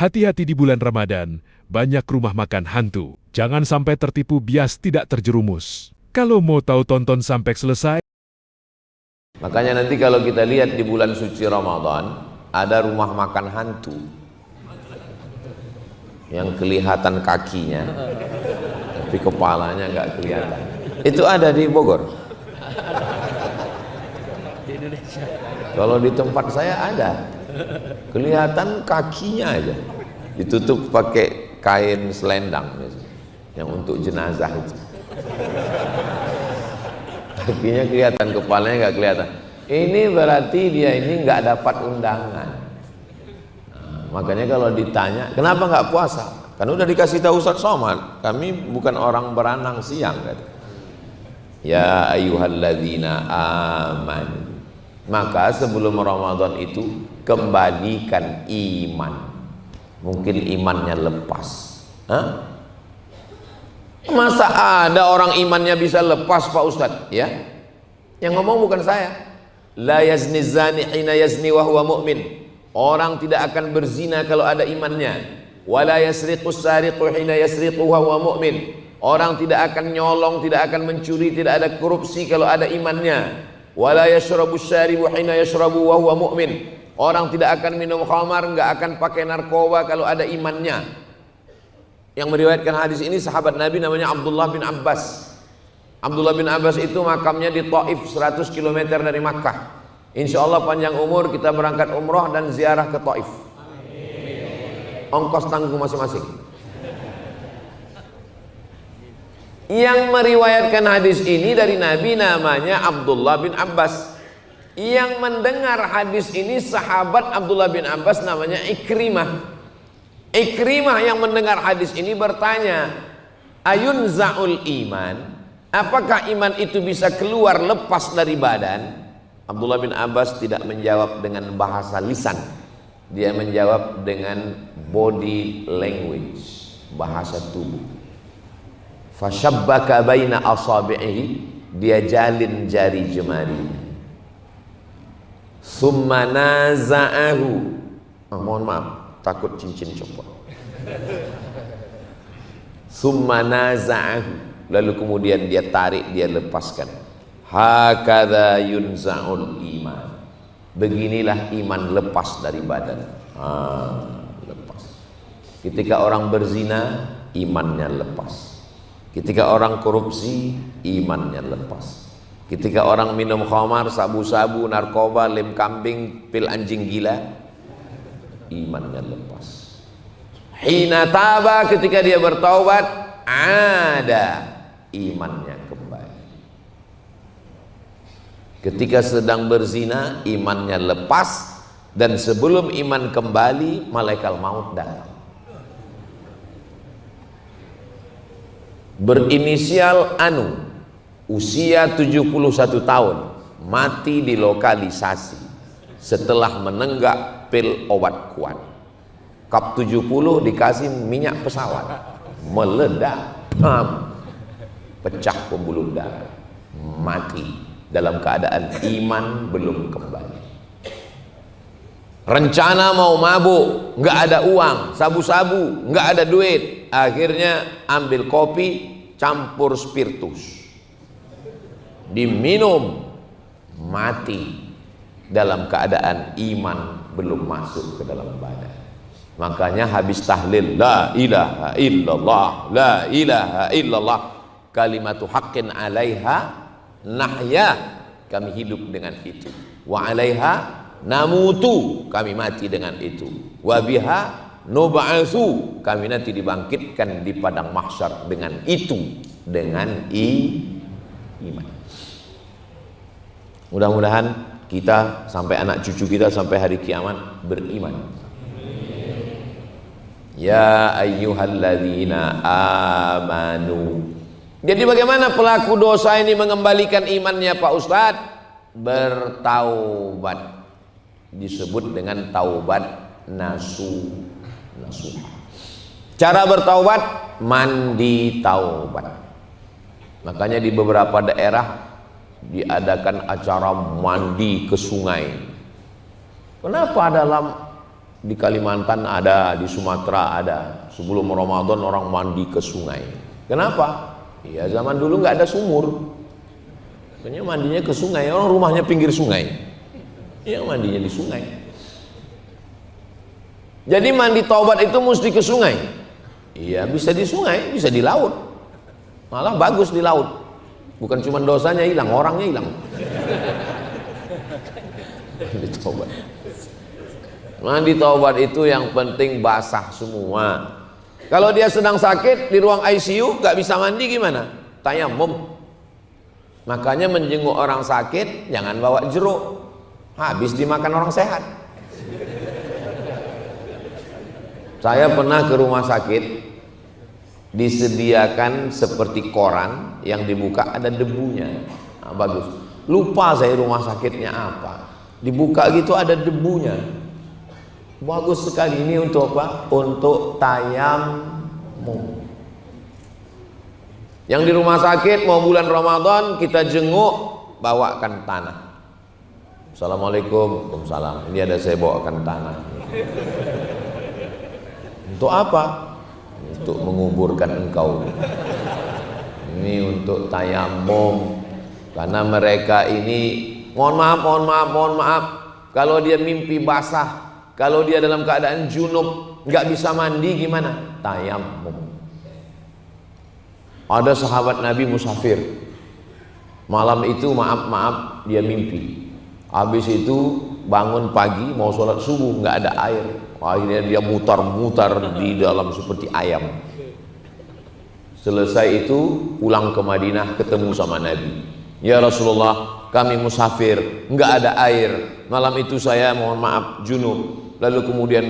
Hati-hati di bulan Ramadan, banyak rumah makan hantu. Jangan sampai tertipu bias tidak terjerumus. Kalau mau tahu tonton sampai selesai. Makanya nanti kalau kita lihat di bulan suci Ramadan, ada rumah makan hantu yang kelihatan kakinya, tapi kepalanya nggak kelihatan. Itu ada di Bogor. Di Indonesia. Kalau di tempat saya ada, kelihatan kakinya aja, ditutup pakai kain selendang yang untuk jenazah itu. Kakinya kelihatan, kepalanya nggak kelihatan. Ini berarti dia ini nggak dapat undangan. Nah, makanya kalau ditanya, kenapa nggak puasa? Kan udah dikasih tahu Ustaz Somad, kami bukan orang beranang siang. Kata. Ya ayyuhalladzina aman. Maka sebelum Ramadan itu kembalikan iman. Mungkin imannya lepas. Hah? Masa ada orang imannya bisa lepas Pak Ustadz? Ya, yang ngomong bukan saya. La yazni zani hina yazni wa huwa mu'min. Orang tidak akan berzina kalau ada imannya. Wa la yasriqus sariqu hina yasriqu wa huwa mu'min. Orang tidak akan nyolong, tidak akan mencuri, tidak ada korupsi kalau ada imannya. Wa la yashrabus syaribu hina yashrabu wa huwa mu'min. Orang tidak akan minum khamar, enggak akan pakai narkoba kalau ada imannya. Yang meriwayatkan hadis ini sahabat Nabi namanya Abdullah bin Abbas. Abdullah bin Abbas itu makamnya di Taif 100 km dari Makkah. Insya Allah panjang umur kita berangkat umroh dan ziarah ke Taif. Ongkos tanggung masing-masing. Yang meriwayatkan hadis ini dari Nabi namanya Abdullah bin Abbas. Yang mendengar hadis ini sahabat Abdullah bin Abbas namanya Ikrimah. Ikrimah yang mendengar hadis ini bertanya, ayun za'ul iman, apakah iman itu bisa keluar lepas dari badan? Abdullah bin Abbas tidak menjawab dengan bahasa lisan, dia menjawab dengan body language, bahasa tubuh. Fashabbaka baina asabi'ihi, dia jalin jari jemari. Summa naza'ahu, mohon maaf, takut cincin copot. Summa naza'ahu, lalu kemudian dia tarik, dia lepaskan. Hakadha yunza'ul iman. Beginilah iman lepas dari badan. Lepas. Ketika orang berzina, imannya lepas. Ketika orang korupsi, imannya lepas. Ketika orang minum khamar, sabu-sabu, narkoba, lem kambing, pil anjing gila, imannya lepas. Hina taba, ketika dia bertaubat, ada imannya kembali. Ketika sedang berzina, imannya lepas, dan sebelum iman kembali, malaikat maut datang. Berinisial Anu, usia 71 tahun, mati di lokalisasi setelah menenggak pil obat kuat. Kap 70 dikasih minyak pesawat, meledak, pecah pembuluh darah, mati dalam keadaan iman belum kembali. Rencana mau mabuk, nggak ada uang, sabu-sabu, nggak ada duit, akhirnya ambil kopi campur spiritus, diminum, mati dalam keadaan iman belum masuk ke dalam badan. Makanya habis tahlil la ilaha illallah, la ilaha illallah, kalimatu haqqin alaiha nahya, kami hidup dengan itu, wa alaiha namutu, kami mati dengan itu, wa biha nub'atsu, kami nanti dibangkitkan di padang mahsyar dengan itu, dengan iman. Mudah-mudahan kita sampai anak cucu kita sampai hari kiamat beriman. Ya ayyuhalladzina amanu. Jadi bagaimana pelaku dosa ini mengembalikan imannya Pak Ustadz? Bertaubat. Disebut dengan taubat nasuha. Cara bertaubat, mandi taubat. Makanya di beberapa daerah diadakan acara mandi ke sungai. Kenapa dalam Di Kalimantan ada, di Sumatera ada. Sebelum Ramadan orang mandi ke sungai. Kenapa? Ya zaman dulu nggak ada sumur. Makanya mandinya ke sungai. Orang rumahnya pinggir sungai. Ya mandinya di sungai. Jadi mandi taubat itu mesti ke sungai. Iya bisa di sungai, bisa di laut. Malah bagus di laut. Bukan cuma dosanya hilang, orangnya hilang. Mandi taubat. Mandi taubat itu yang penting basah semua. Kalau dia sedang sakit di ruang ICU gak bisa mandi gimana? Tayamum. Makanya menjenguk orang sakit jangan bawa jeruk. Habis dimakan orang sehat. Saya pernah ke rumah sakit, disediakan seperti koran yang dibuka ada debunya. Nah, bagus. Lupa saya rumah sakitnya apa. Dibuka gitu ada debunya. Bagus sekali. Ini untuk apa? Untuk tayamum. Yang di rumah sakit mau bulan Ramadan kita jenguk, bawakan tanah. Assalamualaikum. Waalaikumsalam. Ini ada saya bawakan tanah. Untuk apa? Untuk menguburkan engkau. Ini untuk tayamum. Karena mereka ini mohon maaf. Kalau dia mimpi basah, kalau dia dalam keadaan junub, nggak bisa mandi gimana? Tayamum. Ada sahabat Nabi musafir. Malam itu maaf dia mimpi. Habis itu bangun pagi mau sholat subuh nggak ada air. Akhirnya dia mutar-mutar di dalam seperti ayam. Selesai itu pulang ke Madinah ketemu sama Nabi. Ya Rasulullah, kami musafir, nggak ada air. Malam itu saya mohon maaf junub. Lalu kemudian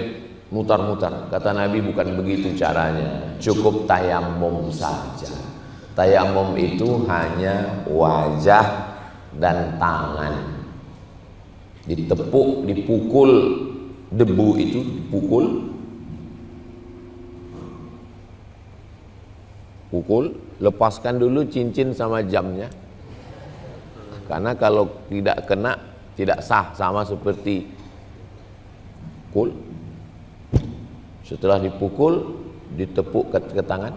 mutar-mutar. Kata Nabi bukan begitu caranya. Cukup tayamum saja. Tayamum itu hanya wajah dan tangan. Ditepuk, dipukul debu itu, pukul, lepaskan dulu cincin sama jamnya. Karena kalau tidak kena tidak sah, sama seperti pukul. Setelah dipukul, ditepuk ke tangan,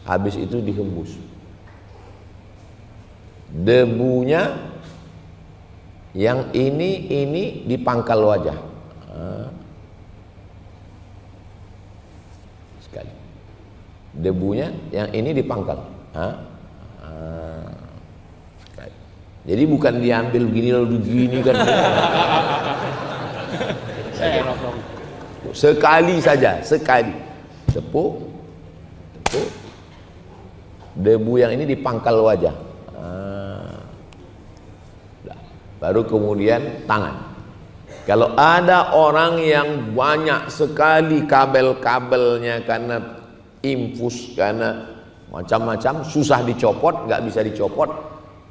habis itu dihembus. Debunya yang ini di pangkal wajah. Sekali. Debunya yang ini di pangkal. Sekali. Jadi bukan diambil begini lalu begini kan. Sekali saja, sekali. Tepuk. Debu yang ini di pangkal wajah. Baru kemudian tangan. Kalau ada orang yang banyak sekali kabel-kabelnya karena infus, karena macam-macam, susah dicopot, nggak bisa dicopot,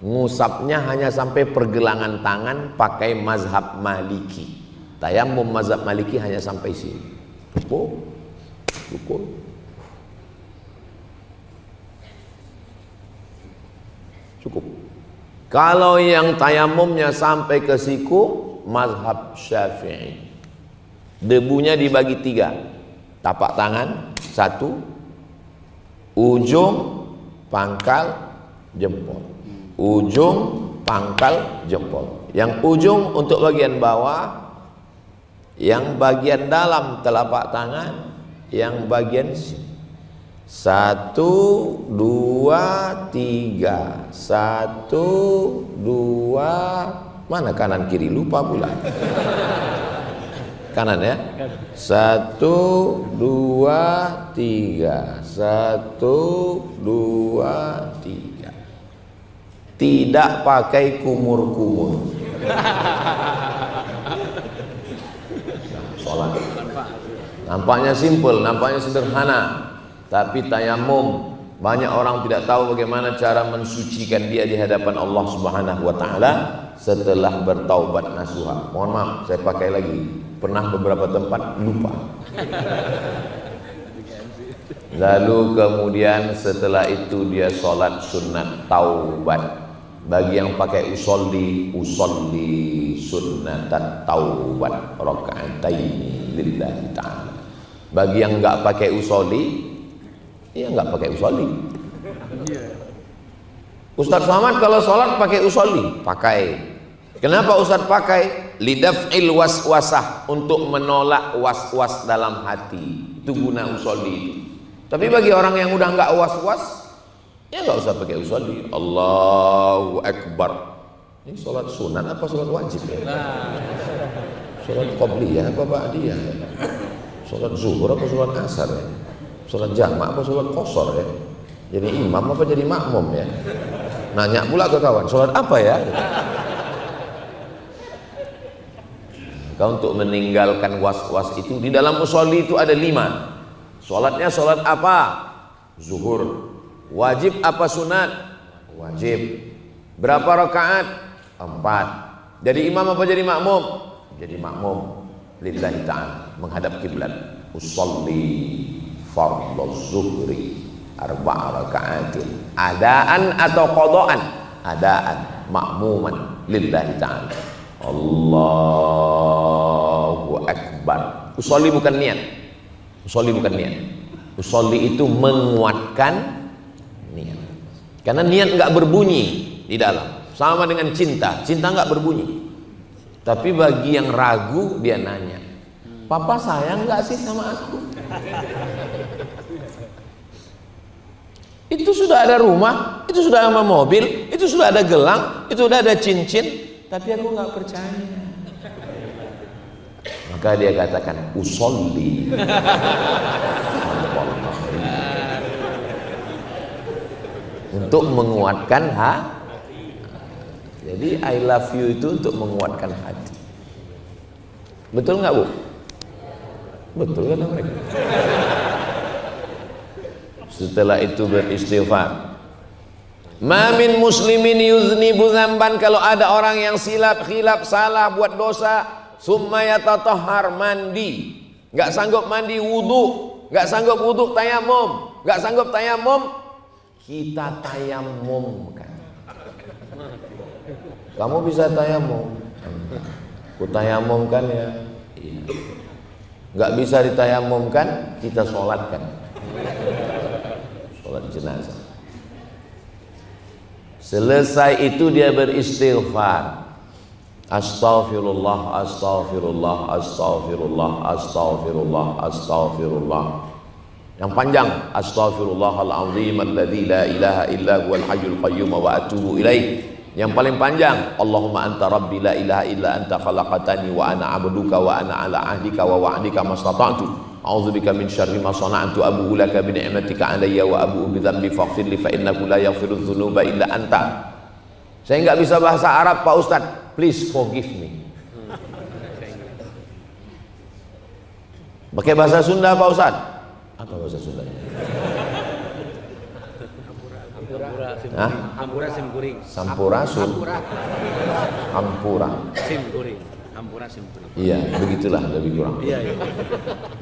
ngusapnya hanya sampai pergelangan tangan pakai mazhab Maliki. Tayamum mazhab Maliki hanya sampai sini. Pukul. Cukup. Kalau yang tayamumnya sampai ke siku, mazhab Syafi'i. Debunya dibagi 3. Tapak tangan 1, ujung pangkal jempol. Ujung pangkal jempol. Yang ujung untuk bagian bawah, yang bagian dalam telapak tangan, yang bagian sini. 1, 2, 3. 1, 2. Mana kanan kiri? Lupa pula. Kanan ya. 1, 2, 3. 1, 2, 3. Tidak pakai kumur-kumur. Sholat. Nampaknya simpel, nampaknya sederhana. Tapi tayamum, banyak orang tidak tahu bagaimana cara mensucikan dia di hadapan Allah Subhanahu wa taala setelah bertaubat nasuha. Mohon maaf, saya pakai lagi. Pernah beberapa tempat lupa. Lalu kemudian setelah itu dia sholat sunat taubat. Bagi yang pakai usolli sunnatat taubat raka'ataini. lillahi ta'ala. Bagi yang nggak pakai usolli, ya nggak pakai usolli. Ustaz Somad kalau sholat pakai usolli, pakai. Kenapa Ustaz pakai? Lidaf'il waswasah, untuk menolak was-was dalam hati. Itu guna usolli itu. Tapi bagi orang yang udah nggak was-was, ya nggak usah pakai usolli. Allahu Akbar. Ini sholat sunat apa sholat wajib ya? Sholat qobliyah apa ba'diyah ya? Sholat zuhur apa sholat asar ya? Sholat jamak apa sholat qasar ya? Jadi imam apa jadi makmum ya? Nanya pula ke kawan, sholat apa ya? Kau untuk meninggalkan was-was itu, di dalam musolli itu ada 5. Sholatnya sholat apa? Zuhur. Wajib apa sunat? Wajib. Berapa rakaat? 4. Jadi imam apa jadi makmum? Jadi makmum. Lillahi ta'ala, menghadap kiblat. Usolli fardhu zuhri 4 rakaatin. Adaan atau qadaan? Adaan, makmuman lillahi ta'ala. Allahu Akbar. Usolli bukan niat. Usolli bukan niat. Usolli itu menguatkan niat. Karena niat nggak berbunyi di dalam. Sama dengan cinta. Cinta nggak berbunyi. Tapi bagi yang ragu, dia nanya, Papa sayang nggak sih sama aku? Itu sudah ada rumah, itu sudah ada mobil, itu sudah ada gelang, itu sudah ada cincin, tapi aku nggak percaya. Maka dia katakan usolli. Untuk menguatkan hati. Jadi I love you itu untuk menguatkan hati. Betul nggak Bu? Betul kan mereka? Setelah itu beristighfar. Ma min muslimin yuznibu dzamban, kalau ada orang yang khilaf salah buat dosa, summa yatatahhar, mandi, nggak sanggup mandi wudu, nggak sanggup wudu tayamum, nggak sanggup tayamum, kita tayamumkan. Kamu bisa tayamum? Ku tayamumkan ya. Iya. Nggak bisa ditayamumkan, kita sholatkan. Sholat jenazah. Selesai itu dia beristighfar. Astaghfirullah, astaghfirullah, astaghfirullah, astaghfirullah, astaghfirullah. Yang panjang, astaghfirullahal azim alladzi la ilaha illa huwal hayyul qayyum wa atubu ilaih. Yang paling panjang, Allahumma anta rabbi la ilaha illa anta khalaqtani wa ana abduka wa ana ala ahdika wa wa'dika mastata'tu. A'udzubika min syarri ma sana'tu, abu'u laka bi ni'matika 'alayya wa abu'u bi dzambi faghfir li fa innahu la yaghfiru dzunuba illa anta. Saya enggak bisa bahasa Arab Pak Ustaz, please forgive me. Pakai bahasa Sunda Pak Ustaz? Apa bahasa Sunda? Hampura sim kuring. Sampura sun. Hampura. Sim kuring. Hampura sim kuring. Iya, begitulah lebih kurang. Iya.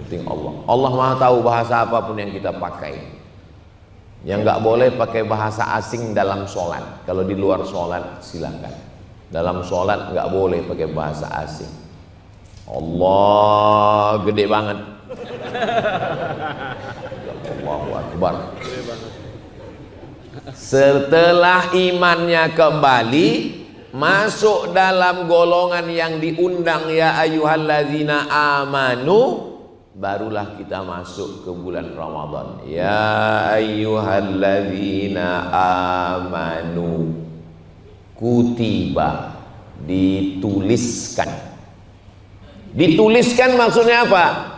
Penting Allah. Allah Maha tahu bahasa apapun yang kita pakai. Yang nggak boleh pakai bahasa asing dalam sholat. Kalau di luar sholat silakan. Dalam sholat nggak boleh pakai bahasa asing. Allah gede banget. Allahu Akbar. Setelah imannya kembali, masuk dalam golongan yang diundang ya ayyuhalladzina amanu, barulah kita masuk ke bulan Ramadan. Ya ayyuhalladzina amanu, kutiba, dituliskan. Dituliskan maksudnya apa?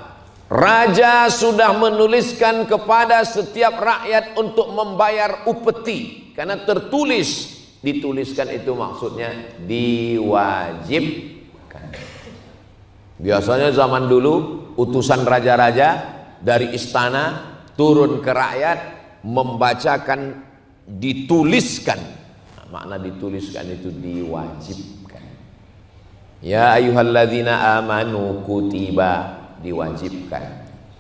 Raja sudah menuliskan kepada setiap rakyat untuk membayar upeti, karena tertulis. Dituliskan itu maksudnya diwajibkan. Biasanya zaman dulu utusan raja-raja dari istana turun ke rakyat membacakan dituliskan. Nah, makna dituliskan itu diwajibkan. Ya ayyuhalladzina amanu kutiba, diwajibkan.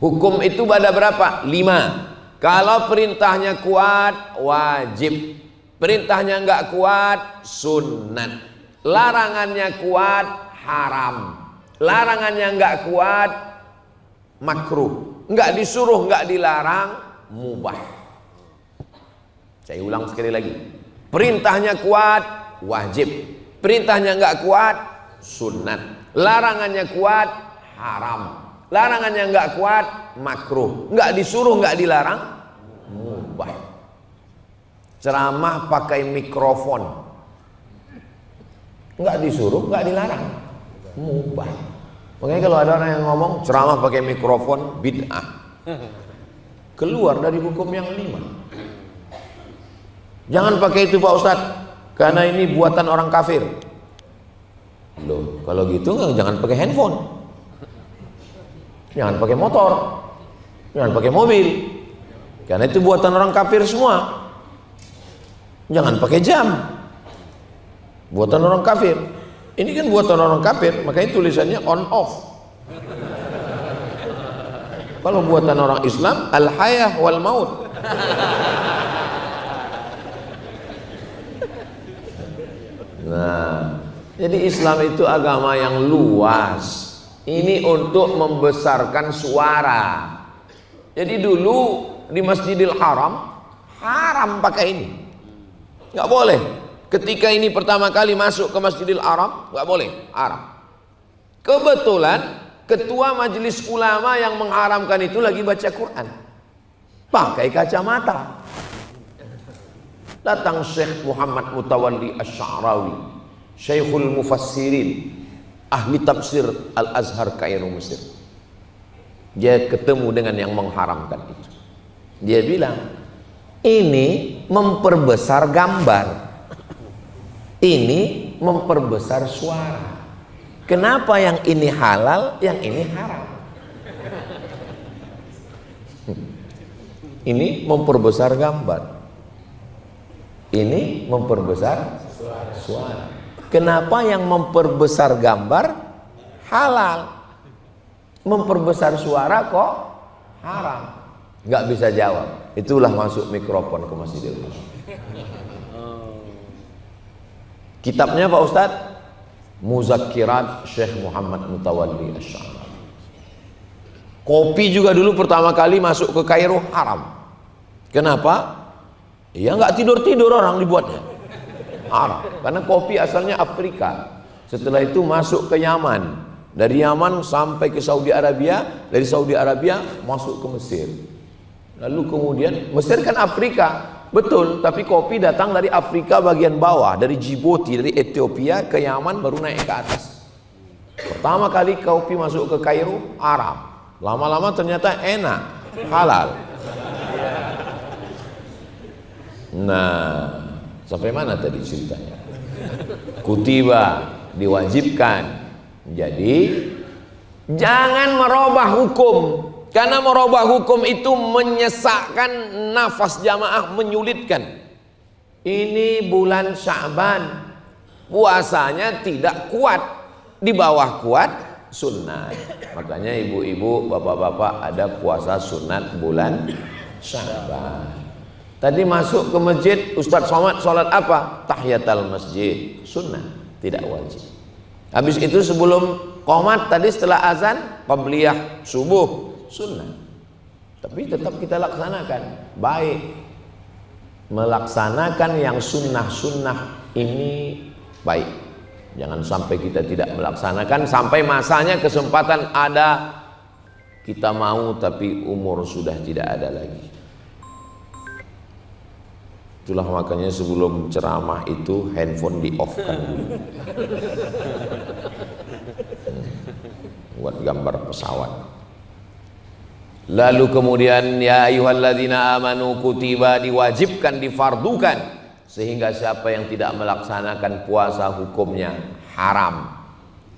Hukum itu ada berapa? 5. Kalau perintahnya kuat, wajib. Perintahnya enggak kuat, sunnat. Larangannya kuat, haram. Larangannya enggak kuat, makruh. Enggak disuruh, enggak dilarang, mubah. Saya ulang sekali lagi. Perintahnya kuat, wajib. Perintahnya enggak kuat, sunat. Larangannya kuat, haram. Larangannya enggak kuat, makruh. Enggak disuruh, enggak dilarang, mubah. Ceramah pakai mikrofon, enggak disuruh, enggak dilarang, mubah. Makanya kalau ada orang yang ngomong ceramah pakai mikrofon, bid'ah, keluar dari hukum yang 5. Jangan pakai itu Pak Ustadz, karena ini buatan orang kafir. Loh, kalau gitu jangan pakai handphone, jangan pakai motor, jangan pakai mobil, karena itu buatan orang kafir semua. Jangan pakai jam, buatan orang kafir. Ini kan buatan orang kafir, makanya tulisannya on off. Kalau buatan orang Islam, al hayah wal maut. Nah, jadi Islam itu agama yang luas. Ini untuk membesarkan suara. Jadi dulu di Masjidil Haram, haram pakai ini, nggak boleh. Ketika ini pertama kali masuk ke Masjidil Haram, nggak boleh, haram. Kebetulan ketua majelis ulama yang mengharamkan itu lagi baca Quran, pakai kacamata. Datang Syekh Muhammad Mutawalli Asy-Sya'rawi, Syekhul Mufassirin, ahli tafsir Al-Azhar Kairo Mesir. Dia ketemu dengan yang mengharamkan itu. Dia bilang, ini memperbesar gambar, ini memperbesar suara. Kenapa yang ini halal, yang ini haram? Ini memperbesar gambar, ini memperbesar suara. Kenapa yang memperbesar gambar halal, memperbesar suara kok haram? Nggak bisa jawab. Itulah masuk mikrofon ke Masjidil Haram. Kitabnya Pak Ustadz, Muzakkirat Syekh Muhammad Mutawalli Asy-Sya'rawi. Kopi juga dulu pertama kali masuk ke Kairo haram. Kenapa? Ya nggak tidur-tidur orang dibuatnya. Haram. Karena kopi asalnya Afrika. Setelah itu masuk ke Yaman. Dari Yaman sampai ke Saudi Arabia. Dari Saudi Arabia masuk ke Mesir. Lalu kemudian, Mesir kan Afrika, betul, tapi kopi datang dari Afrika bagian bawah, dari Djibouti, dari Ethiopia ke Yaman baru naik ke atas. Pertama kali kopi masuk ke Kairo, haram. Lama-lama ternyata enak, halal. Nah, sampai mana tadi ceritanya? Kutiba, diwajibkan. Jadi, jangan merubah hukum. Karena merubah hukum itu menyesakkan nafas jamaah, menyulitkan. Ini bulan Sya'ban, puasanya tidak kuat, di bawah kuat sunat. Makanya ibu-ibu, bapak-bapak ada puasa sunat bulan Sya'ban. Tadi masuk ke masjid, Ustadz Somad sholat apa? Tahiyatul masjid, sunnah, tidak wajib. Habis itu sebelum qomat tadi setelah azan, qabliyah subuh, sunnah. Tapi tetap kita laksanakan. Baik, melaksanakan yang sunnah-sunnah ini baik. Jangan sampai kita tidak melaksanakan sampai masanya kesempatan ada, kita mau tapi umur sudah tidak ada lagi. Itulah makanya sebelum ceramah itu handphone di off kan dulu. Buat gambar pesawat. Lalu kemudian ya ayyuhalladzina amanu kutiba, diwajibkan, difardukan, sehingga siapa yang tidak melaksanakan puasa hukumnya haram.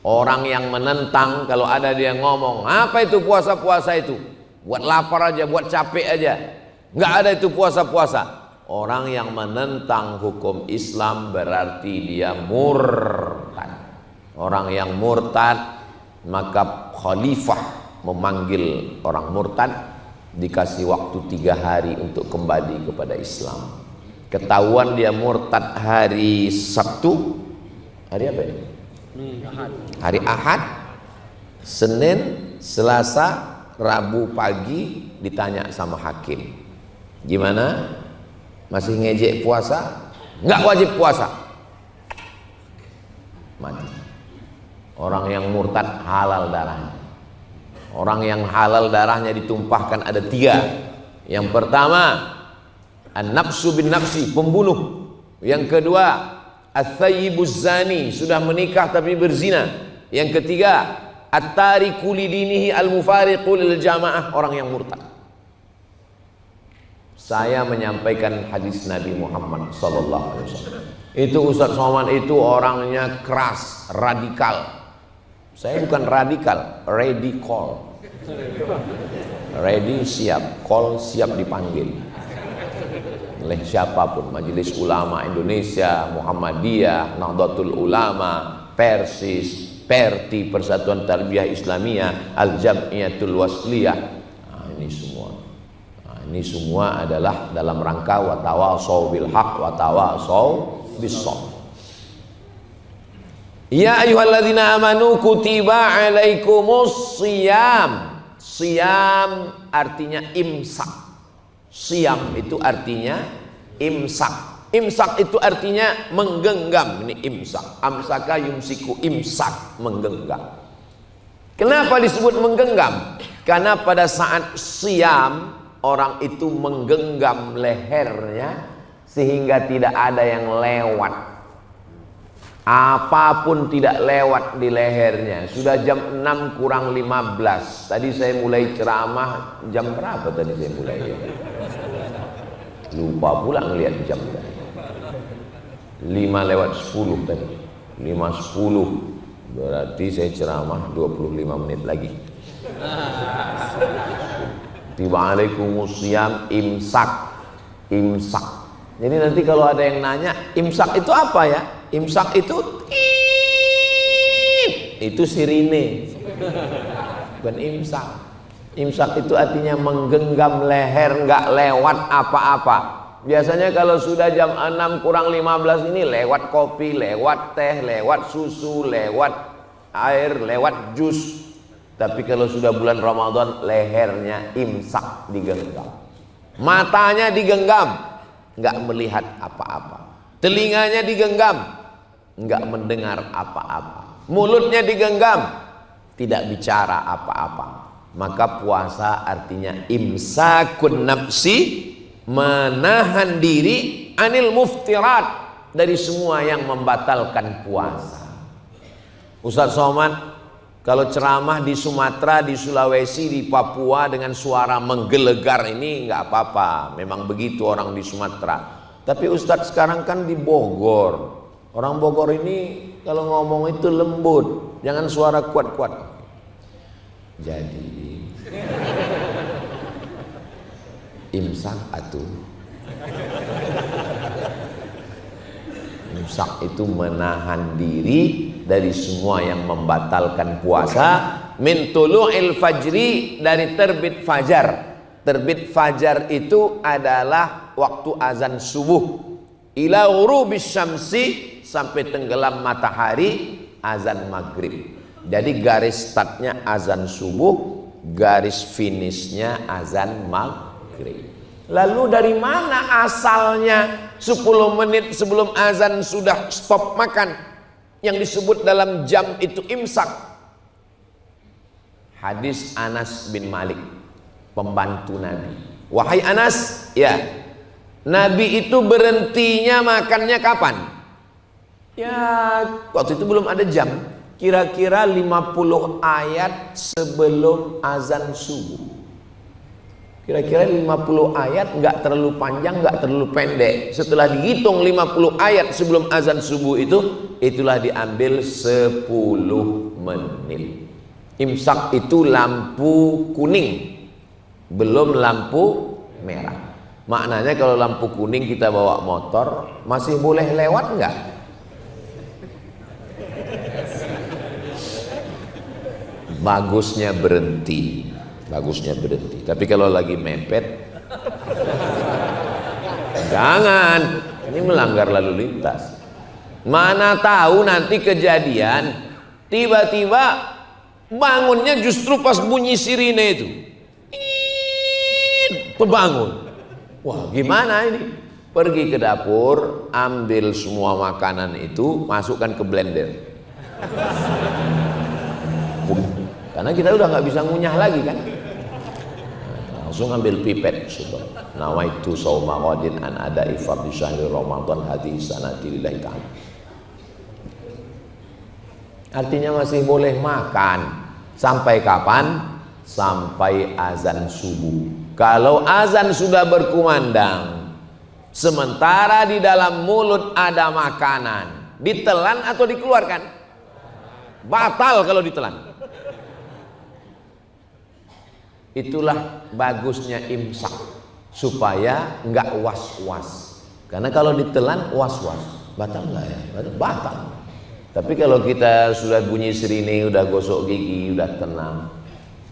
Orang yang menentang, kalau ada dia ngomong apa itu puasa-puasa itu, buat lapar aja, buat capek aja, nggak ada itu puasa-puasa. Orang yang menentang hukum Islam berarti dia murtad. Orang yang murtad, maka khalifah memanggil orang murtad, dikasih waktu 3 hari untuk kembali kepada Islam. Ketahuan dia murtad hari Sabtu, hari apa ini? Hari Ahad, Senin, Selasa, Rabu pagi ditanya sama hakim, gimana? Masih ngejek puasa? Nggak wajib puasa. Mati. Orang yang murtad halal darahnya. Orang yang halal darahnya ditumpahkan ada 3. Yang pertama, an-nafsu bin nafsi, pembunuh. Yang kedua, at-thayyibuz zani, sudah menikah tapi berzina. Yang ketiga, at-tariku lidinihi al-mufariqu lil jamaah, orang yang murtad. Saya menyampaikan hadis Nabi Muhammad sallallahu alaihi wasallam. Itu Ustadz Somad itu orangnya keras, radikal. Saya bukan radikal, ready call. Ready siap, call siap dipanggil oleh siapapun, Majelis Ulama Indonesia, Muhammadiyah, Nahdlatul Ulama, Persis, Perti, Persatuan Tarbiyah Islamiyah, Al-Jam'iyatul Wasliyah. Nah, ini semua adalah dalam rangka wa tawasau bil haq wa tawasau bis sabr. Ya ayyuhalladzina amanu kutiba alaikumus shiyam. Siyam artinya imsak. Siyam itu artinya imsak. Imsak itu artinya menggenggam. Ini imsak. Amsaka yumsiku, imsak, menggenggam. Kenapa disebut menggenggam? Karena pada saat siyam orang itu menggenggam lehernya sehingga tidak ada yang lewat. Apapun tidak lewat di lehernya. Sudah jam 6 kurang 15. Tadi saya mulai ceramah jam berapa tadi saya mulai ya? Lupa pula ngelihat jam tadi. 5 lewat 10 tadi. 5.10. Berarti saya ceramah 25 menit lagi. Tiba alaikumusiyam imsak. Imsak. Jadi nanti kalau ada yang nanya, imsak itu apa ya? Imsak itu sirine, bukan imsak. Imsak itu artinya menggenggam leher, nggak lewat apa-apa. Biasanya kalau sudah jam 6 kurang 15 ini lewat kopi, lewat teh, lewat susu, lewat air, lewat jus. Tapi kalau sudah bulan Ramadan, lehernya imsak, digenggam. Matanya digenggam, nggak melihat apa-apa. Telinganya digenggam, nggak mendengar apa-apa. Mulutnya digenggam, tidak bicara apa-apa. Maka puasa artinya imsakun nafsi, menahan diri anil muftirat, dari semua yang membatalkan puasa. Ustadz Somad kalau ceramah di Sumatera, di Sulawesi, di Papua dengan suara menggelegar ini nggak apa-apa, memang begitu orang di Sumatera. Tapi Ustadz sekarang kan di Bogor. Orang Bogor ini kalau ngomong itu lembut, jangan suara kuat-kuat. Jadi imsak atuh. Imsak itu menahan diri dari semua yang membatalkan puasa. Min tulu'il fajri, dari terbit fajar. Terbit fajar itu adalah waktu azan subuh. Ila ghurubis syamsi, sampai tenggelam matahari, azan maghrib. Jadi garis startnya azan subuh, garis finishnya azan maghrib. Lalu dari mana asalnya 10 menit sebelum azan sudah stop makan, yang disebut dalam jam itu imsak? Hadis Anas bin Malik, pembantu Nabi. Wahai Anas, ya, Nabi itu berhentinya makannya kapan? Ya, waktu itu belum ada jam. Kira-kira 50 ayat sebelum azan subuh. Kira-kira 50 ayat, nggak terlalu panjang, nggak terlalu pendek. Setelah dihitung 50 ayat sebelum azan subuh itu, itulah diambil 10 menit. Imsak itu lampu kuning, belum lampu merah. Maknanya kalau lampu kuning kita bawa motor, masih boleh lewat nggak? Bagusnya berhenti, bagusnya berhenti. Tapi kalau lagi mepet, jangan. Ini melanggar lalu lintas. Mana tahu nanti kejadian tiba-tiba bangunnya justru pas bunyi sirine itu. terbangun. Wah, gimana ini? Pergi ke dapur, ambil semua makanan itu, masukkan ke blender. Karena kita udah nggak bisa ngunyah lagi kan. Langsung ambil pipet. Nawaitu sauma ghadin an ada'i fardhi syahri Ramadan hadhihi sanati lillahi ta'ala. Artinya masih boleh makan. Sampai kapan? Sampai azan subuh. Kalau azan sudah berkumandang, sementara di dalam mulut ada makanan, ditelan atau dikeluarkan? Batal kalau ditelan. Itulah bagusnya imsak, supaya enggak was-was. Karena kalau ditelan was-was, batal enggak ya? Batal. Tapi kalau kita sudah bunyi sirine, udah gosok gigi, udah tenang.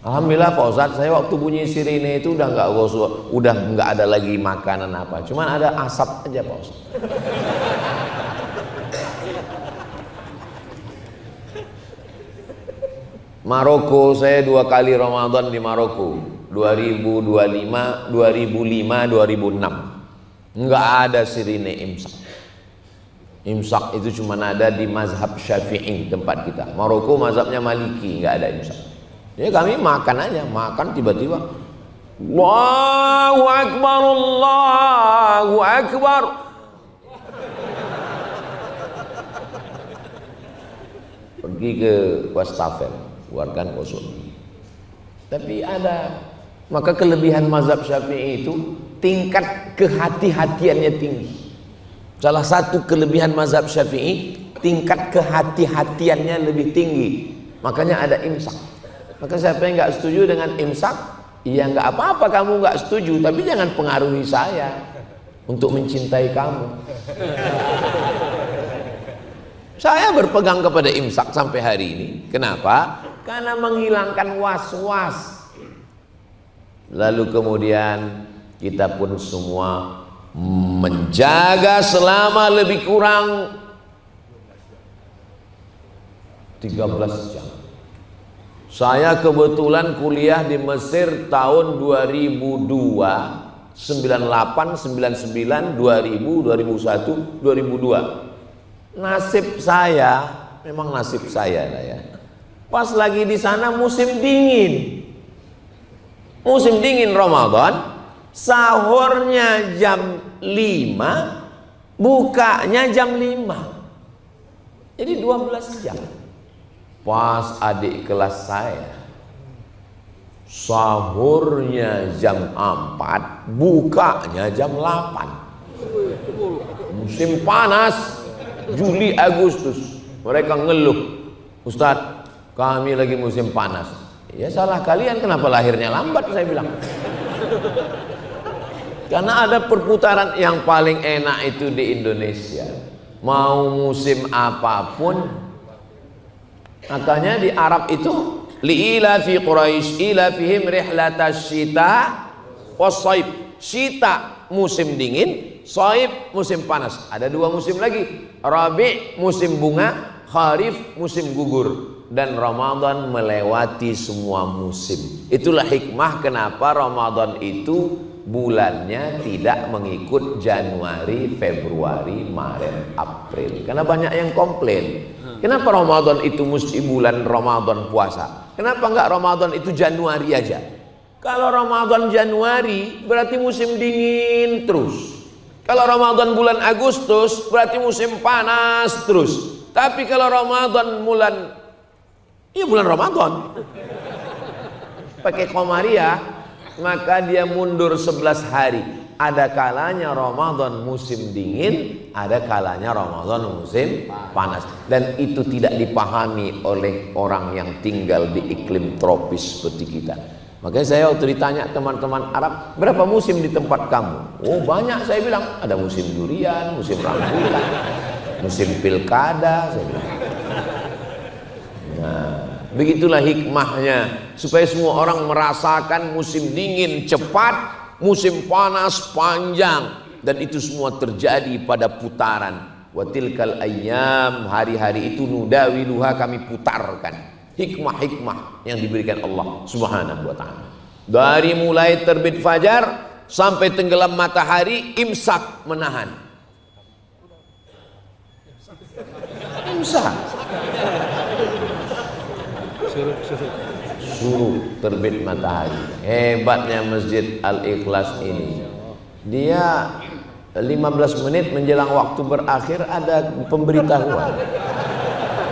Alhamdulillah Pak Ustadz, saya waktu bunyi sirine itu udah enggak gosok, udah enggak ada lagi makanan apa. Cuman ada asap aja Pak Ustadz. Maroko, saya 2 kali Ramadan di Maroko, 2025, 2005, 2006. Enggak ada sirine imsak. Imsak itu cuma ada di mazhab Syafi'i tempat kita. Maroko mazhabnya Maliki, enggak ada imsak. Ya kami makan aja, makan tiba-tiba Allahu Akbar, Allahu Akbar. Pergi ke wastafel, keluarkan gosok. Tapi ada, maka kelebihan mazhab Syafi'i itu tingkat kehati-hatiannya tinggi. Salah satu kelebihan mazhab Syafi'i, tingkat kehati-hatiannya lebih tinggi. Makanya ada imsak. Maka siapa yang nggak setuju dengan imsak, ya nggak apa-apa kamu nggak setuju, tapi jangan pengaruhi saya untuk mencintai kamu. Saya berpegang kepada imsak sampai hari ini. Kenapa? Karena menghilangkan was-was. Lalu kemudian kita pun semua menjaga selama lebih kurang 13 jam. Saya kebetulan kuliah di Mesir tahun 2002, 98, 99, 2000, 2001, 2002. Nasib saya, memang nasib saya lah ya. Pas lagi di sana musim dingin. Musim dingin Ramadan, sahurnya jam 5, bukanya jam 5. Jadi 12 jam. Pas adik kelas saya sahurnya jam 4, bukanya jam 8. Musim panas, Juli Agustus. Mereka ngeluh, Ustadz, kami lagi musim panas. Ya salah kalian, kenapa lahirnya lambat, saya bilang. Karena ada perputaran yang paling enak itu di Indonesia. Mau musim apapun, makanya di Arab itu li'ila fi Quraisy ila fihim rihlatas syita was-shaib. Syita musim dingin, shaib musim panas. Ada 2 musim lagi. Rabi' musim bunga, kharif musim gugur, dan Ramadan melewati semua musim. Itulah hikmah kenapa Ramadan itu bulannya tidak mengikut Januari, Februari, Maret, April. Karena banyak yang komplain. Kenapa Ramadan itu mesti bulan Ramadan puasa? Kenapa enggak Ramadan itu Januari aja? Kalau Ramadan Januari berarti musim dingin terus. Kalau Ramadan bulan Agustus berarti musim panas terus. Tapi kalau Ramadan bulan Ramadan pakai komariah, maka dia mundur 11 hari. Ada kalanya Ramadan musim dingin, ada kalanya Ramadan musim panas. Dan itu tidak dipahami oleh orang yang tinggal di iklim tropis seperti kita. Makanya saya waktu ditanya teman-teman Arab, berapa musim di tempat kamu? Oh banyak, saya bilang. Ada musim durian, musim rambutan, musim pilkada, saya bilang. Nah, begitulah hikmahnya, supaya semua orang merasakan musim dingin cepat, musim panas panjang, dan itu semua terjadi pada putaran. Wa tilkal ayyam, hari-hari itu nudawiluha, kami putarkan. Hikmah-hikmah yang diberikan Allah Subhanahu wa ta'ala. Dari mulai terbit fajar sampai tenggelam matahari, imsak, menahan. Imsak. Suruh terbit matahari. Hebatnya Masjid Al-Ikhlas ini. Dia 15 menit menjelang waktu berakhir ada pemberitahuan.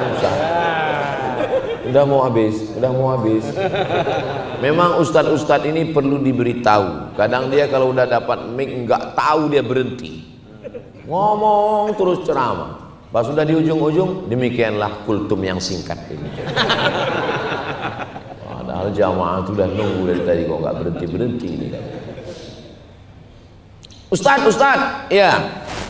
Imsak. Udah mau habis, udah mau habis. Memang ustadz-ustadz ini perlu diberitahu. Kadang dia kalau udah dapat mic nggak tahu dia berhenti. Ngomong terus ceramah. Pas sudah di ujung-ujung, demikianlah kultum yang singkat ini. Padahal jamaah itu udah nunggu dari tadi kok nggak berhenti-berhenti ini. Ustadz, ya,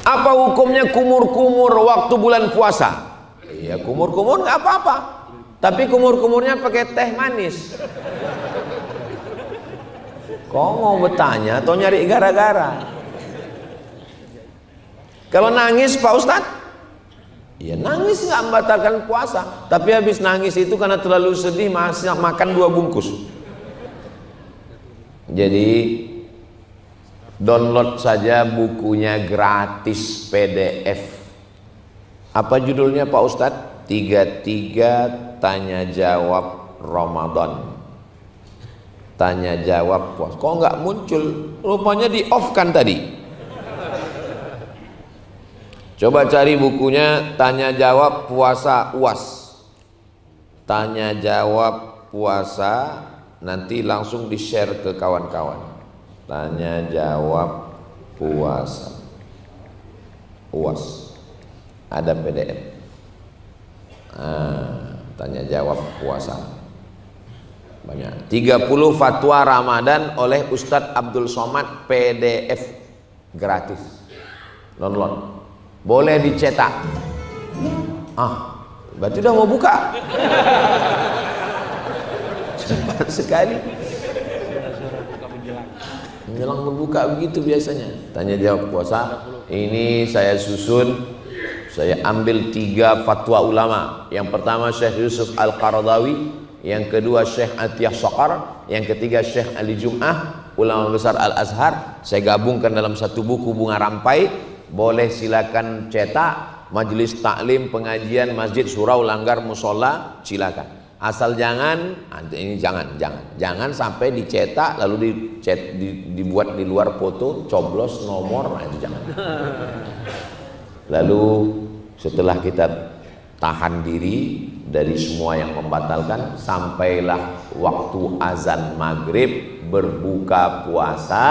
apa hukumnya kumur-kumur waktu bulan puasa? Ya kumur-kumur nggak apa-apa. Tapi kumur-kumurnya pakai teh manis. Kok mau bertanya atau nyari gara-gara? Kalau nangis Pak Ustadz, ya nangis nggak membatalkan puasa. Tapi habis nangis itu karena terlalu sedih masih makan 2 bungkus. Jadi download saja bukunya gratis PDF. Apa judulnya Pak Ustadz? 33 tanya jawab Ramadan. Tanya jawab puasa. Kok nggak muncul? Rupanya di off kan tadi. Coba cari bukunya tanya jawab puasa UAS. Tanya jawab puasa, nanti langsung di-share ke kawan-kawan. Tanya jawab puasa UAS. Ada PDF. Tanya jawab puasa. Banyak. 30 fatwa Ramadan oleh Ustadz Abdul Somad, PDF gratis. Download. Boleh dicetak. Berarti udah mau buka. Cepat sekali. Menjelang berbuka begitu biasanya. Tanya jawab puasa. Ini saya susun. Saya ambil 3 fatwa ulama. Yang pertama Syekh Yusuf Al-Qaradawi, yang kedua Syekh Atiyah Saqar, yang ketiga Syekh Ali Jum'ah, ulama besar Al-Azhar. Saya gabungkan dalam satu buku Bunga Rampai. Boleh silakan cetak. Majelis taklim, pengajian, masjid, surau, langgar, musola, silakan. Asal jangan, ini jangan sampai dicetak lalu dibuat di luar foto, coblos nomor, itu jangan. Lalu setelah kita tahan diri dari semua yang membatalkan, sampailah waktu azan maghrib berbuka puasa.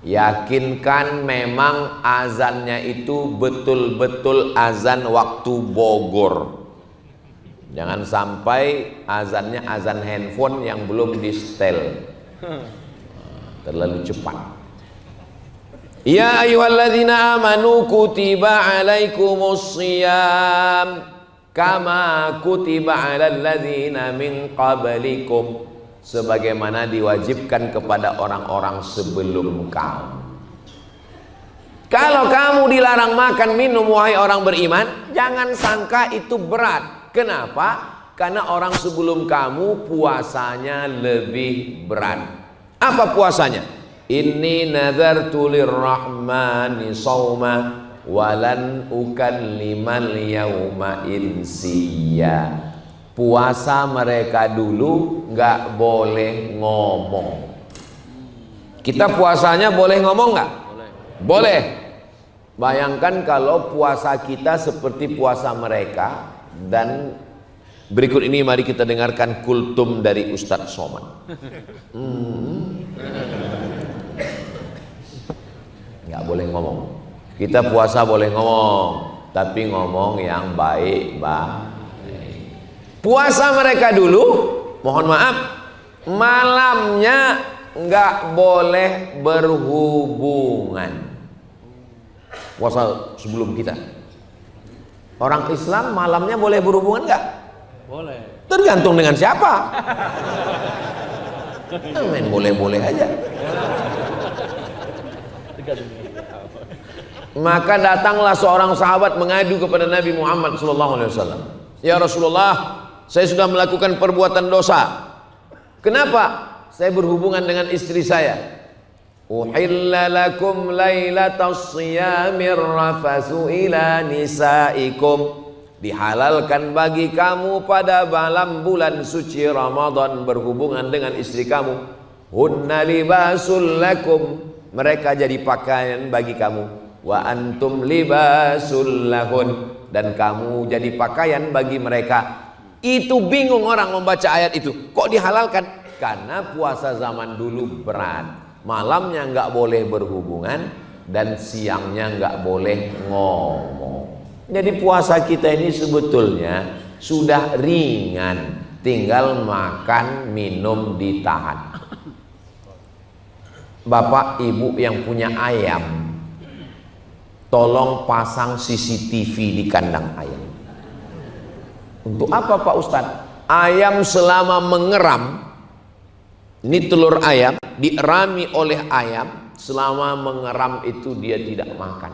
Yakinkan memang azannya itu betul-betul azan waktu Bogor. Jangan sampai azannya azan handphone yang belum di setel, terlalu cepat. Ya ayyuhalladzina amanu kutiba alaikumus shiyam kama kutiba alal ladzina min qablikum, sebagaimana diwajibkan kepada orang-orang sebelum kamu. Kalau kamu dilarang makan minum wahai orang beriman, jangan sangka itu berat. Kenapa? Karena orang sebelum kamu puasanya lebih berat. Apa puasanya? Inni nazartu lirrahmani shauma walan ukallimal yauma insiya. Puasa mereka dulu nggak boleh ngomong. Kita puasanya boleh ngomong nggak? Boleh. Bayangkan kalau puasa kita seperti puasa mereka. Dan berikut ini mari kita dengarkan kultum dari Ustadz Somad. Nggak boleh ngomong. Kita puasa boleh ngomong, tapi ngomong yang baik-baik. Puasa mereka dulu, mohon maaf, malamnya nggak boleh berhubungan. Puasa sebelum kita. Orang Islam malamnya boleh berhubungan nggak? Boleh. Tergantung dengan siapa. Main boleh-boleh aja. Maka datanglah seorang sahabat mengadu kepada Nabi Muhammad SAW. Ya Rasulullah, saya sudah melakukan perbuatan dosa. Kenapa? Saya berhubungan dengan istri saya. Uhilla lakum lailatas siyamir rafasu ila nisaikum. Dihalalkan bagi kamu pada malam bulan suci Ramadan berhubungan dengan istri kamu. Hunna libasul lakum. Mereka jadi pakaian bagi kamu. Wa antum libasul lahun. Dan kamu jadi pakaian bagi mereka. Itu bingung orang membaca ayat itu. Kok dihalalkan? Karena puasa zaman dulu berat. Malamnya nggak boleh berhubungan dan siangnya nggak boleh ngomong. Jadi puasa kita ini sebetulnya sudah ringan, tinggal makan minum ditahan. Bapak ibu yang punya ayam, tolong pasang CCTV di kandang ayam. Untuk apa Pak Ustadz? Ayam selama mengeram, ini telur ayam dierami oleh ayam, selama mengeram itu dia tidak makan.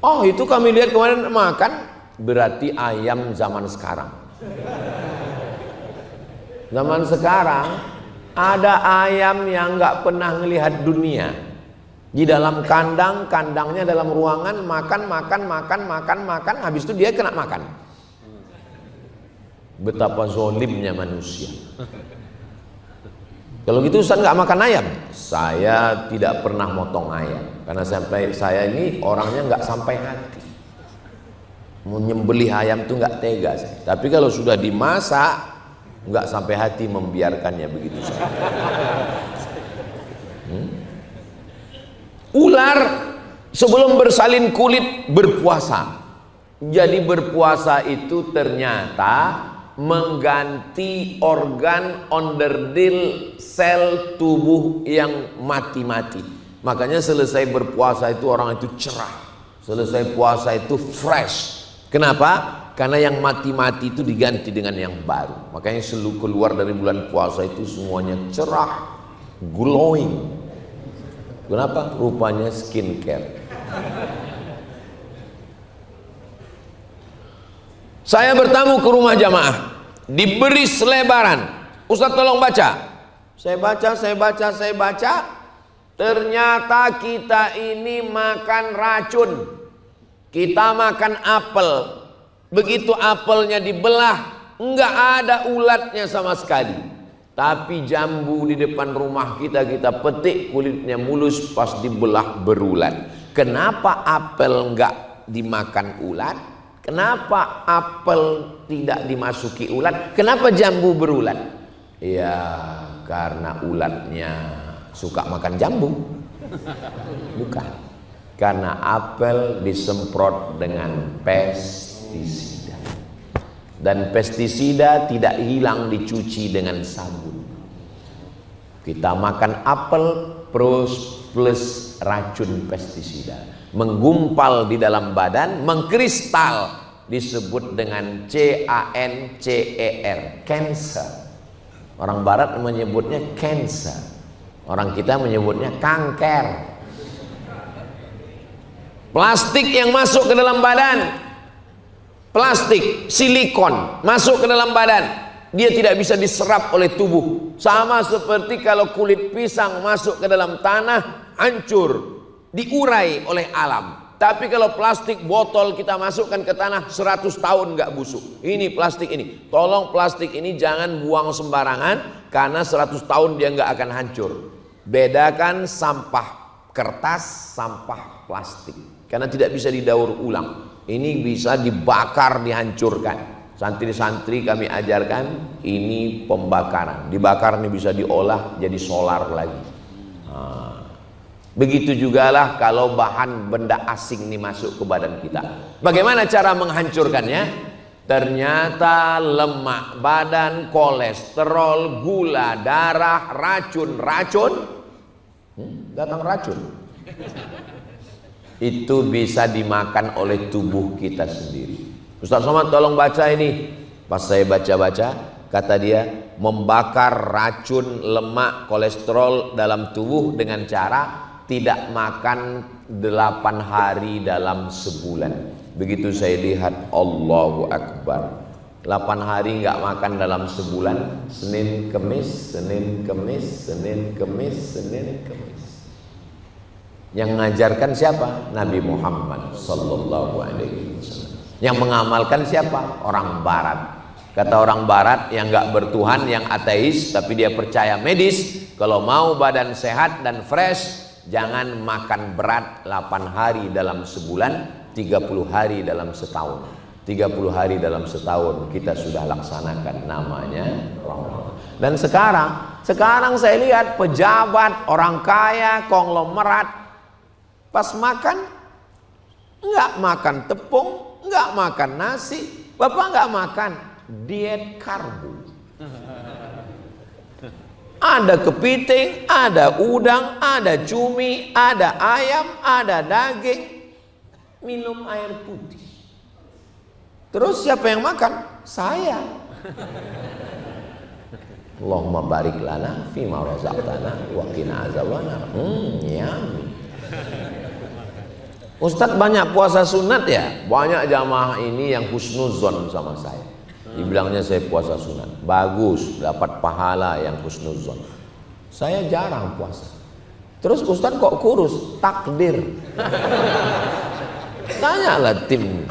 Oh, itu kami lihat kemarin makan, berarti ayam zaman sekarang. Zaman sekarang ada ayam yang nggak pernah melihat dunia. Di dalam kandang, kandangnya dalam ruangan, makan, habis itu dia kena makan. Betapa zolimnya manusia. Kalau gitu Ustaz nggak makan ayam? Saya tidak pernah motong ayam karena sampai saya ini orangnya nggak sampai hati. Menyembelih ayam tuh nggak tega saya. Tapi kalau sudah dimasak nggak sampai hati membiarkannya begitu saja. Ular sebelum bersalin kulit berpuasa. Jadi berpuasa itu ternyata mengganti organ onderdil sel tubuh yang mati-mati. Makanya selesai berpuasa itu orang itu cerah. Selesai puasa itu fresh. Kenapa? Karena yang mati-mati itu diganti dengan yang baru. Makanya selalu keluar dari bulan puasa itu semuanya cerah, glowing. Kenapa? Rupanya skincare. Saya bertamu ke rumah jamaah, diberi selebaran. Ustaz tolong baca. Saya baca. Ternyata kita ini makan racun. Kita makan apel. Begitu apelnya dibelah, enggak ada ulatnya sama sekali. Tapi jambu di depan rumah kita petik, kulitnya mulus, pas dibelah berulat. Kenapa apel enggak dimakan ulat? Kenapa apel tidak dimasuki ulat? Kenapa jambu berulat? Ya karena ulatnya suka makan jambu. Bukan. Karena apel disemprot dengan pestisida. Dan pestisida tidak hilang dicuci dengan sabun. Kita makan apel plus racun pestisida. Menggumpal di dalam badan, mengkristal, disebut dengan CANCER, cancer. Orang barat menyebutnya cancer, orang kita menyebutnya kanker. Plastik yang masuk ke dalam badan, plastik, silikon masuk ke dalam badan, dia tidak bisa diserap oleh tubuh. Sama seperti kalau kulit pisang masuk ke dalam tanah, hancur, diurai oleh alam. Tapi kalau plastik botol kita masukkan ke tanah 100 tahun nggak busuk. Ini plastik ini. Tolong plastik ini jangan buang sembarangan karena 100 tahun dia nggak akan hancur. Bedakan sampah kertas, sampah plastik. Karena tidak bisa didaur ulang. Ini bisa dibakar, dihancurkan. Santri-santri kami ajarkan ini pembakaran. Dibakar ini bisa diolah jadi solar lagi. Begitu jugalah kalau bahan benda asing ini masuk ke badan kita. Bagaimana cara menghancurkannya? Ternyata lemak badan, kolesterol, gula darah, racun. Datang racun. Itu bisa dimakan oleh tubuh kita sendiri. Ustaz Somad tolong baca ini. Pas saya baca-baca, kata dia membakar racun, lemak, kolesterol dalam tubuh dengan cara tidak makan 8 hari dalam sebulan. Begitu saya lihat, Allahu Akbar. 8 hari nggak makan dalam sebulan, Senin Kemis, Senin Kemis, Senin Kemis, Senin Kemis. Yang mengajarkan siapa? Nabi Muhammad sallallahu alaihi wasallam. Yang mengamalkan siapa? Orang barat. Kata orang barat yang nggak bertuhan, yang ateis tapi dia percaya medis, kalau mau badan sehat dan fresh, jangan makan berat 8 hari dalam sebulan, 30 hari dalam setahun. 30 hari dalam setahun kita sudah laksanakan, namanya Ramadan. Dan sekarang saya lihat pejabat, orang kaya, konglomerat, pas makan nggak makan tepung, nggak makan nasi. Bapak nggak makan, diet karbo. Ada kepiting, ada udang, ada cumi, ada ayam, ada daging, minum air putih. Terus siapa yang makan? Saya. Allahumma barik lana fima razaqtana wa qina azabannar. Yummy. Ustadz banyak puasa sunat ya? Banyak jamaah ini yang husnuzon sama saya. Dibilangnya saya puasa sunat. Bagus, dapat pahala yang husnuzon. Saya jarang puasa. Terus Ustadz kok kurus? Takdir. Tanyalah tim.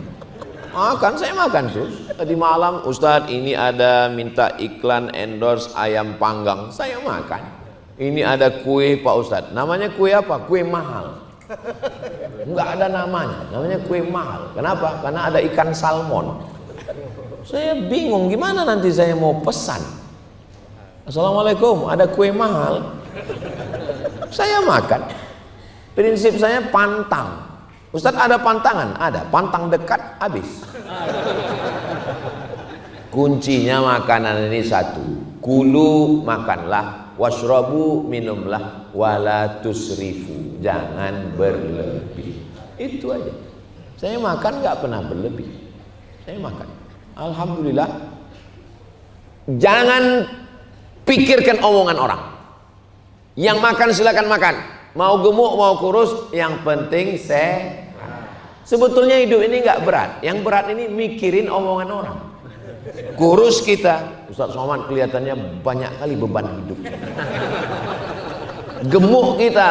Makan, saya makan terus. Tadi malam Ustadz ini ada minta iklan endorse ayam panggang. Saya makan. Ini ada kue Pak Ustadz. Namanya kue apa? Kue mahal. Enggak ada namanya. Namanya kue mahal. Kenapa? Karena ada ikan salmon. Saya bingung gimana nanti saya mau pesan. Assalamualaikum, ada kue mahal. Saya makan. Prinsip saya pantang. Ustadz ada pantangan? Ada. Pantang dekat, habis. Kuncinya makanan ini satu. Kulu, makanlah. Washrabu, minumlah. Wala tusrifu, jangan berlebih. Itu aja. Saya makan nggak pernah berlebih. Saya makan. Alhamdulillah. Jangan pikirkan omongan orang. Yang makan silakan makan. Mau gemuk mau kurus, yang penting sehat. Sebetulnya hidup ini nggak berat. Yang berat ini mikirin omongan orang. Kurus kita, Ustaz Somad kelihatannya banyak kali beban hidup. Gemuk kita,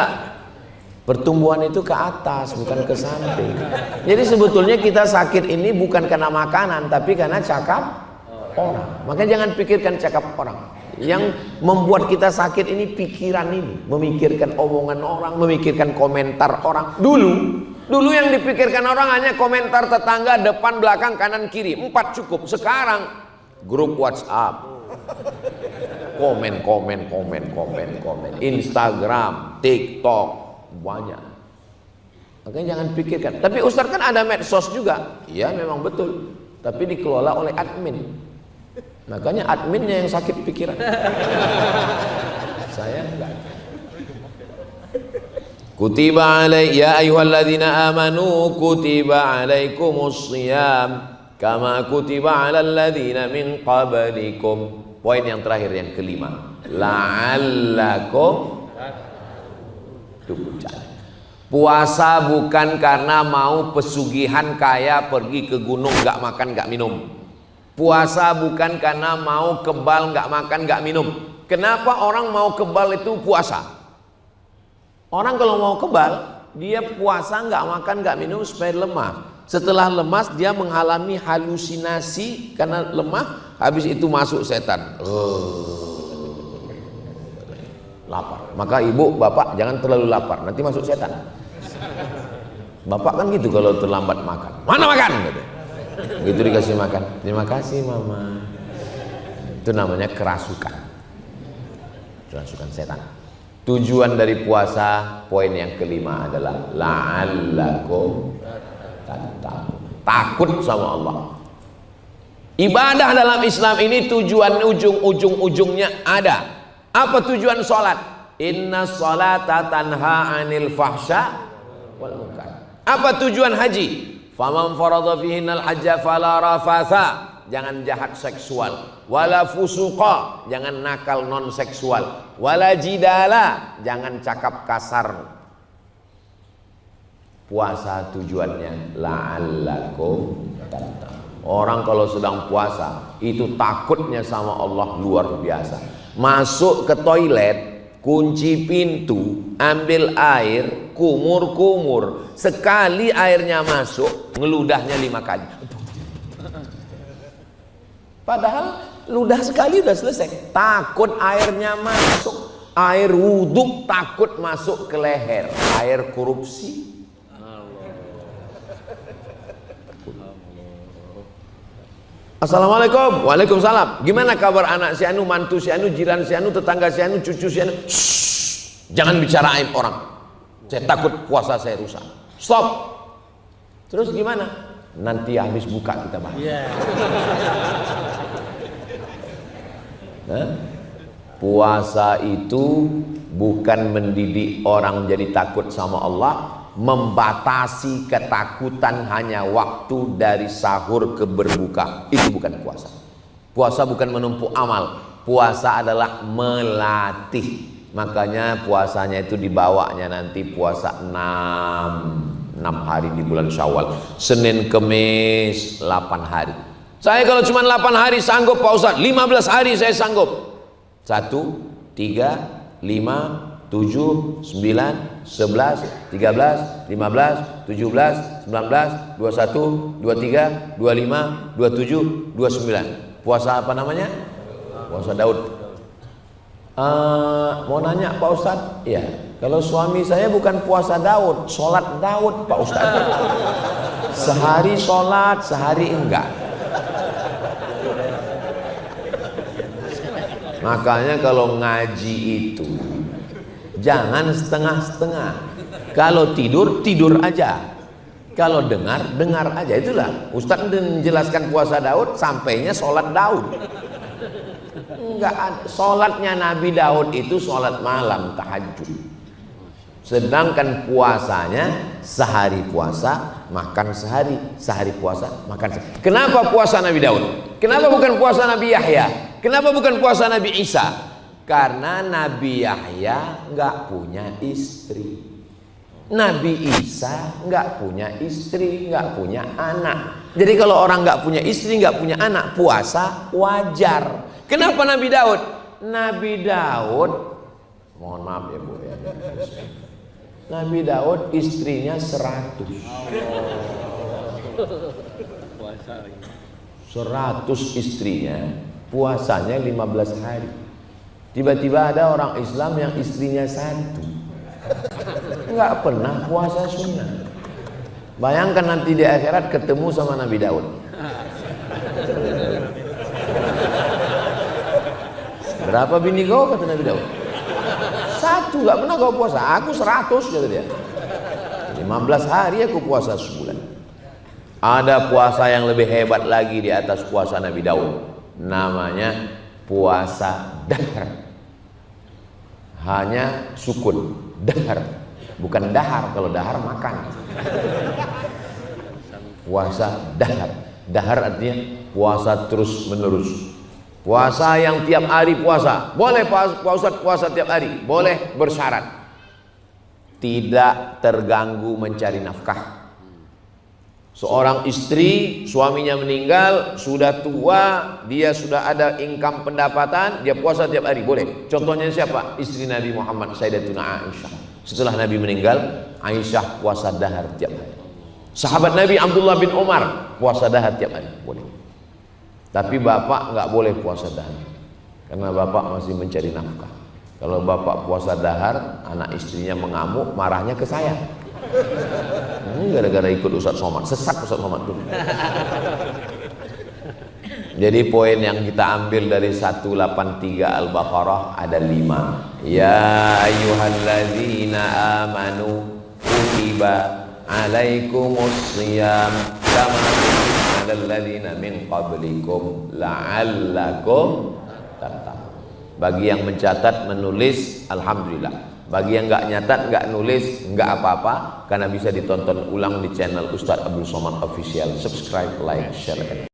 pertumbuhan itu ke atas bukan ke samping. Jadi sebetulnya kita sakit ini bukan karena makanan, tapi karena cakap orang. Makanya jangan pikirkan cakap orang. Yang membuat kita sakit ini pikiran ini, memikirkan omongan orang, memikirkan komentar orang. Dulu yang dipikirkan orang hanya komentar tetangga, depan, belakang, kanan, kiri. 4 cukup. Sekarang grup WhatsApp, komen, Instagram, TikTok, banyak. Makanya jangan pikirkan. Tapi Ustaz kan ada medsos juga. Iya memang betul. Tapi dikelola oleh admin. Makanya adminnya yang sakit pikiran. Saya enggak. Kutiba ya ayyuhalladzina amanu kutiba alaikumus shiyam kama kutiba alal ladzina min qablikum. Poin yang terakhir yang kelima. La'allakum tuqjan. Puasa bukan karena mau pesugihan kaya pergi ke gunung enggak makan enggak minum. Puasa bukan karena mau kebal nggak makan nggak minum. Kenapa orang mau kebal itu puasa? Orang kalau mau kebal dia puasa nggak makan nggak minum supaya lemah. Setelah lemas dia mengalami halusinasi karena lemah. Habis itu masuk setan. Lapar. Maka ibu bapak jangan terlalu lapar. Nanti masuk setan. Bapak kan gitu kalau terlambat makan. Mana makan? Gitu. Begitu dikasih makan, terima kasih mama. Itu namanya kerasukan. Kerasukan setan. Tujuan dari puasa, poin yang kelima adalah la'allakum tattaqun. Takut sama Allah. Ibadah dalam Islam ini tujuan ujung-ujungnya ada. Apa tujuan sholat? Inna sholata tanha anil fahsya wal munkar. Apa tujuan haji? Faman faradha fihinnal hajja fala rafatha, jangan jahat seksual, wala fusuqa, jangan nakal non seksual, wala jidala, jangan cakap kasar. Puasa tujuannya la'allakum tattaqun. Orang kalau sedang puasa itu takutnya sama Allah luar biasa. Masuk ke toilet kunci pintu, ambil air, kumur-kumur. Sekali airnya masuk, ngeludahnya 5 kali. Padahal ludah sekali udah selesai. Takut airnya masuk. Air wudhu takut masuk ke leher. Air korupsi. Assalamualaikum. Waalaikumsalam. Gimana kabar anak si anu, mantu si anu, jiran si anu, tetangga si anu, cucu si anu? Shhh, jangan bicara aib orang. Saya takut puasa saya rusak. Stop. Terus gimana? Nanti habis buka kita bahas. Puasa itu bukan mendidik orang jadi takut sama Allah, membatasi ketakutan hanya waktu dari sahur ke berbuka. Itu bukan puasa. Puasa bukan menumpuk amal. Puasa adalah melatih. Makanya puasanya itu dibawanya nanti puasa 6 hari di bulan Syawal. Senin, Kemis 8 hari. Saya kalau cuma 8 hari sanggup Pak Ustadz. 15 hari saya sanggup. 1, 3, 5, 7, 9, 11, 13, 15, 17, 19, 21, 23, 25, 27, 29. Puasa apa namanya? Puasa Daud. Mau nanya Pak Ustadz? Ya, kalau suami saya bukan puasa Daud, sholat Daud Pak Ustadz. Sehari sholat, sehari enggak. Makanya kalau ngaji itu jangan setengah-setengah. Kalau tidur, tidur aja. Kalau dengar, dengar aja. Itulah Ustadz menjelaskan puasa Daud, sampainya sholat Daud. Enggak, sholatnya Nabi Daud itu sholat malam, tahajud. Sedangkan puasanya sehari puasa, makan sehari, sehari puasa, makan sehari. Kenapa puasa Nabi Daud? Kenapa bukan puasa Nabi Yahya? Kenapa bukan puasa Nabi Isa? Karena Nabi Yahya nggak punya istri, Nabi Isa nggak punya istri, nggak punya anak. Jadi kalau orang nggak punya istri, nggak punya anak, puasa wajar. Kenapa Nabi Daud? Nabi Daud, mohon maaf ya Bu ya. Nabi Daud istrinya 100. 100 istrinya, puasanya 15 hari. Tiba-tiba ada orang Islam yang istrinya 1, nggak pernah puasa sunnah. Bayangkan nanti di akhirat ketemu sama Nabi Daud. Berapa bini kau, kata Nabi Daud? 1, nggak pernah kau puasa. Aku 100, kata dia. 15 hari aku puasa sebulan. Ada puasa yang lebih hebat lagi di atas puasa Nabi Daud. Namanya puasa dahar. Hanya sukun, dahar. Bukan dahar, kalau dahar makan. Puasa dahar. Dahar artinya puasa terus menerus. Puasa yang tiap hari puasa. Boleh Pak Ustadz puasa tiap hari. Boleh, bersyarat tidak terganggu mencari nafkah. Seorang istri, suaminya meninggal, sudah tua, dia sudah ada income pendapatan, dia puasa tiap hari, boleh. Contohnya siapa? Istri Nabi Muhammad, Sayyidatuna Aisyah. Setelah Nabi meninggal, Aisyah puasa dahar tiap hari. Sahabat Nabi Abdullah bin Umar puasa dahar tiap hari, boleh. Tapi bapak nggak boleh puasa dahar, karena bapak masih mencari nafkah. Kalau bapak puasa dahar, anak istrinya mengamuk, marahnya ke saya. Ini gara-gara ikut Ustadz Somad, sesat Ustadz Somad dulu. Jadi poin yang kita ambil dari 183 Al-Baqarah ada 5. Ya ayyuhalladzina amanu kutiba alaikumusshiyam kama kutiba alal ladzina min qablikum la'allakum tattaqun. Bagi yang mencatat, menulis, alhamdulillah. Bagi yang nggak nyatat, nggak nulis, nggak apa-apa, karena bisa ditonton ulang di channel Ustadz Abdul Somad Official. Subscribe, like, share.